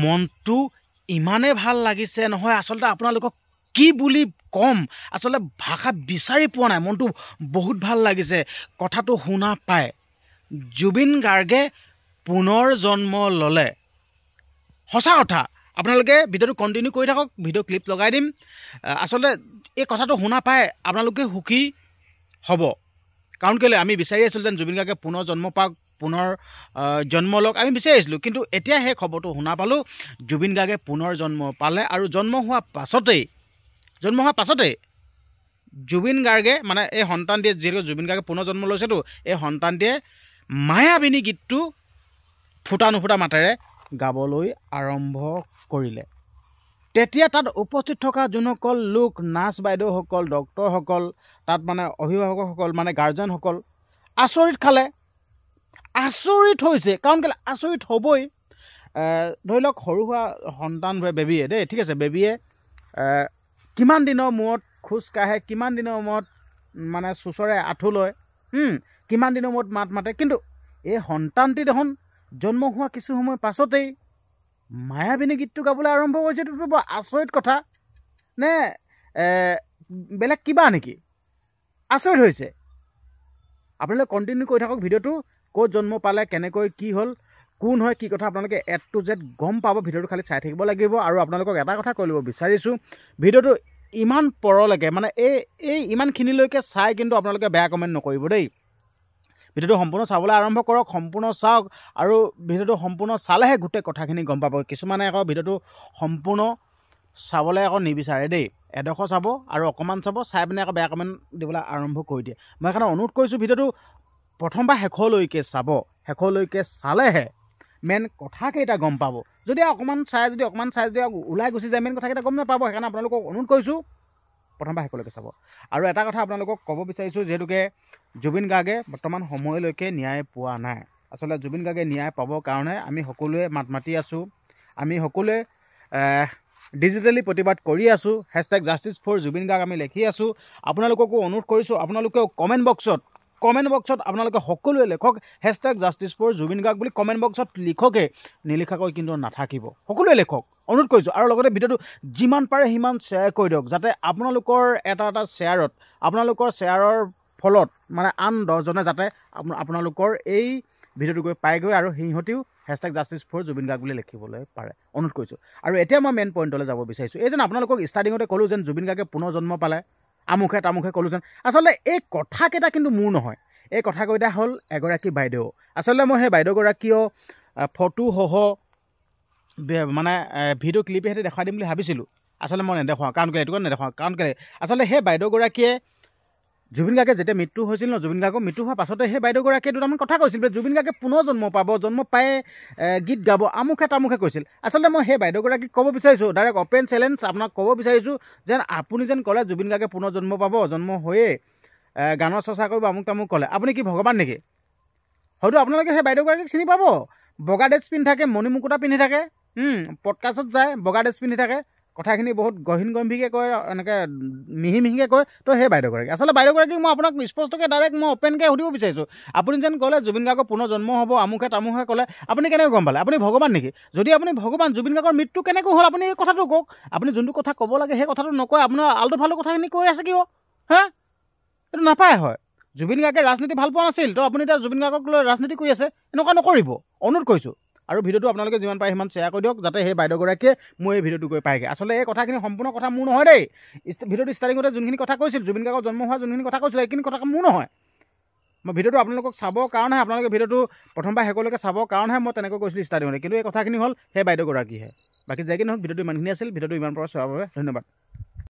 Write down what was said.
মনটো ইমানে ভাল লাগিছে নহয় আচলতে আপোনালোকক কি বুলি কম আচলতে ভাষা বিচাৰি পোৱা নাই মনটো বহুত ভাল লাগিছে কথাটো শুনা পায় জুবিন গাৰ্গে পুনৰ জন্ম ললে সঁচা কথা আপোনালোকে ভিডিওটো কন্টিনিউ কৰি থাকক ভিডিও ক্লিপ লগাই দিম আচলতে এই কথাটো শুনা পায় আপোনালোকে সুখী হ'ব কাৰণ কেলে আমি বিচাৰি আছিলোঁ যেন জুবিন গাৰ্গে পুনৰ জন্ম পাওক পুনৰ জন্ম লওক আমি বিচাৰি আছিলোঁ কিন্তু এতিয়া সেই খবৰটো শুনা পালোঁ জুবিন গাৰ্গে পুনৰ জন্ম পালে আৰু জন্ম হোৱাৰ পাছতেই জুবিন গাৰ্গে মানে এই সন্তানটিয়ে যিহেতু জুবিন গাৰ্গে পুনৰ জন্ম লৈছেতো এই সন্তানটিয়ে মায়াবিনী গীতটো ফুটা নুফুটা মাতেৰে গাবলৈ আৰম্ভ কৰিলে তেতিয়া তাত উপস্থিত থকা যোনসকল লোক নাৰ্ছ বাইদেউসকল ডক্টৰসকল তাত মানে অভিভাৱকসকল মানে গাৰ্জেনসকল আচৰিত খালে আচৰিত হৈছে কাৰণ কেলৈ আচৰিত হ'বই ধৰি লওক সৰু হোৱা সন্তানবোৰে বেবীয়ে দেই ঠিক আছে বেবীয়ে কিমান দিনৰ মূৰত খোজ কাঢ়ে কিমান দিনৰ মূৰত মানে চুচৰে আঁঠু লয় কিমান দিনৰ মূৰত মাত মাতে কিন্তু এই সন্তানটি দেখোন জন্ম হোৱা কিছু সময় পাছতেই মায়াবিনী গীতটো গাবলৈ আৰম্ভ কৰিছে এইটো বৰ আচৰিত কথা নে বেলেগ কিবা নেকি আচৰিত হৈছে আপোনালোকে কণ্টিনিউ কৰি থাকক ভিডিঅ'টো ক'ত জন্ম পালে কেনেকৈ কি হ'ল কোন হয় কি কথা আপোনালোকে এ টু জেড গম পাব ভিডিঅ'টো খালি চাই থাকিব লাগিব আৰু আপোনালোকক এটা কথা কৈ ল'ব বিচাৰিছোঁ ভিডিঅ'টো ইমান পৰলৈকে মানে এই ইমানখিনিলৈকে চাই কিন্তু আপোনালোকে বেয়া কমেণ্ট নকৰিব দেই ভিডিঅ'টো সম্পূৰ্ণ চাবলৈ আৰম্ভ কৰক সম্পূৰ্ণ চাওক আৰু ভিডিঅ'টো সম্পূৰ্ণ চালেহে গোটেই কথাখিনি গম পাব কিছুমানে আকৌ ভিডিঅ'টো সম্পূৰ্ণ চাবলৈ আকৌ নিবিচাৰে দেই এডোখৰ চাব আৰু অকণমান চাব চাই পিনে আকৌ বেয়া কমেণ্ট দিবলৈ আৰম্ভ কৰি দিয়ে মই সেইকাৰণে অনুৰোধ কৰিছোঁ ভিডিঅ'টো প্ৰথমবাৰ শেষলৈকে চাব শেষলৈকে চালেহে মেইন কথাকেইটা গম পাব যদি অকণমান চাই যদি ওলাই গুচি যায় মেইন কথাকেইটা গম নাপাব সেইকাৰণে আপোনালোকক অনুৰোধ কৰিছোঁ প্ৰথমবাৰ শেষলৈকে চাব আৰু এটা কথা আপোনালোকক ক'ব বিচাৰিছোঁ যিহেতুকে জুবিন গাৰ্গে বৰ্তমান সময়লৈকে ন্যায় পোৱা নাই আচলতে জুবিন গাৰ্গে ন্যায় পাবৰ কাৰণে আমি সকলোৱে মাত মাতি আছোঁ আমি সকলোৱে ডিজিটেলি প্ৰতিবাদ কৰি আছোঁ #জাষ্টিছ ফৰ জুবিন গাৰ্গ আমি লিখি আছোঁ আপোনালোককো অনুৰোধ কৰিছোঁ আপোনালোকেও কমেণ্ট বক্সত আপোনালোকে সকলোৱে লিখক #জাষ্টিছ ফৰ জুবিন গাৰ্গ বুলি কমেণ্ট বক্সত লিখকে নিলিখাকৈ কিন্তু নাথাকিব সকলোৱে লিখক অনুৰোধ কৰিছোঁ আৰু লগতে ভিডিঅ'টো যিমান পাৰে সিমান শ্বেয়াৰ কৰি দিয়ক যাতে আপোনালোকৰ এটা শ্বেয়াৰত আপোনালোকৰ শ্বেয়াৰৰ ফলত মানে আন 10জনে যাতে আপোনালোকৰ এই ভিডিঅ'টো গৈ পায়গৈ আৰু সিহঁতেও #জাষ্টিছ ফৰ জুবিন গাৰ্গ বুলি লিখিবলৈ পাৰে অনুৰোধ কৰিছোঁ আৰু এতিয়া মই মেইন পইণ্টলৈ যাব বিচাৰিছোঁ এই যেন আপোনালোকক ষ্টাৰ্টিঙতে ক'লোঁ যেন জুবিন গাৰ্গে পুনৰ জন্ম পালে আমুখে তামুখে ক'লোঁ যেন আচলতে এই কথাকেইটা কিন্তু মোৰ নহয় এই কথাকেইটা হ'ল এগৰাকী বাইদেউ আচলতে মই সেই বাইদেউগৰাকীও ফটোসহ মানে ভিডিঅ' ক্লিপে সিহঁতে দেখাই দিম বুলি ভাবিছিলোঁ আচলতে মই নেদেখাওঁ কাৰণ কেলৈ আচলতে সেই বাইদেউগৰাকীয়ে জুবিন গাৰ্গে যেতিয়া মৃত্যু হৈছিল ন জুবিন গাৰ্গৰ মৃত্যু হোৱাৰ পাছতে সেই বাইদেউগৰাকীয়ে দুটামান কথা কৈছিল যে জুবিন গাৰ্গে পুনৰ জন্ম পাব জন্ম পায়ে গীত গাব আমুখে তামুখে কৈছিল আচলতে মই সেই বাইদেউগৰাকীক ক'ব বিচাৰিছোঁ ডাইৰেক্ট অ'পেন চেলেঞ্জ আপোনাক ক'ব বিচাৰিছোঁ যেন আপুনি যেন ক'লে জুবিন গাৰ্গে পুনৰ জন্ম পাব জন্ম হৈয়ে গানৰ চৰ্চা কৰিব আমুক তামুক ক'লে আপুনি কি ভগৱান নেকি হয়তো আপোনালোকে সেই বাইদেউগৰাকীক চিনি পাব বগা ড্ৰেছ পিন্ধি থাকে মণিমুকুতা পিন্ধি থাকে পডকাষ্টত যায় বগা ড্ৰেছ পিন্ধি থাকে কথাখিনি বহুত গম্ভীৰকৈ কয় এনেকৈ মিহিকৈ কয় তো সেই বাইদেউগৰাকী আচলতে বাইদেউগৰাকীক মই আপোনাক স্পষ্টকৈ ডাইৰেক্ট মই অ'পেনকৈ সুধিব বিচাৰিছোঁ আপুনি যেন ক'লে জুবিন গাৰ্গৰ পুনৰ জন্ম হ'ব আমুখে তামুখে ক'লে আপুনি কেনেকৈ গম পালে আপুনি ভগৱান নেকি যদি আপুনি ভগৱান জুবিন গাৰ্গৰ মৃত্যু কেনেকৈ হ'ল আপুনি এই কথাটো কওক আপুনি যোনটো কথা ক'ব লাগে সেই কথাটো নকয় আপোনাৰ আল্টু ফাল্টু কথাখিনি কৈ আছে কিয় হা এইটো নাপায় হয় জুবিন গাৰ্গে ৰাজনীতি ভাল পোৱা নাছিল তো আপুনি এতিয়া জুবিন গাৰ্গক লৈ ৰাজনীতি কৰি আছে এনেকুৱা নকৰিব অনুৰোধ কৰিছোঁ আৰু ভিডিঅ'টো আপোনালোকে যিমান পাৰে সিমান শ্বেয়াৰ কৰি দিয়ক যাতে সেই বাইদেউগৰাকীয়ে মই এই ভিডিঅ'টো গৈ পায়গৈ আচলতে এই কথাখিনি সম্পূৰ্ণ কথা মোৰ নহয় দেই ভিডিঅ'টো ষ্টাৰ্টিঙতে যোনখিনি কথা কৈছিল জুবিন গাৰ্গৰ জন্ম হোৱা যোনখিনি কথা কৈছিল সেইখিনি কথা মোৰ নহয় মই ভিডিঅ'টো আপোনালোকক চাবৰ কাৰণেহে আপোনালোকে ভিডিঅ'টো প্ৰথমবাৰ শেষলৈকে চাবৰ কাৰণেহে মই তেনেকৈ কৈছিলোঁ ষ্টাৰ্টিঙতে কিন্তু এই কথাখিনি হ'ল সেই বাইদেউগৰাকীহে বাকী যে কি নহওক ভিডিঅ'টো ইমানখিনি আছিল ভিডিঅ'টো ইমান পৰা চোৱাৰ বাবে ধন্যবাদ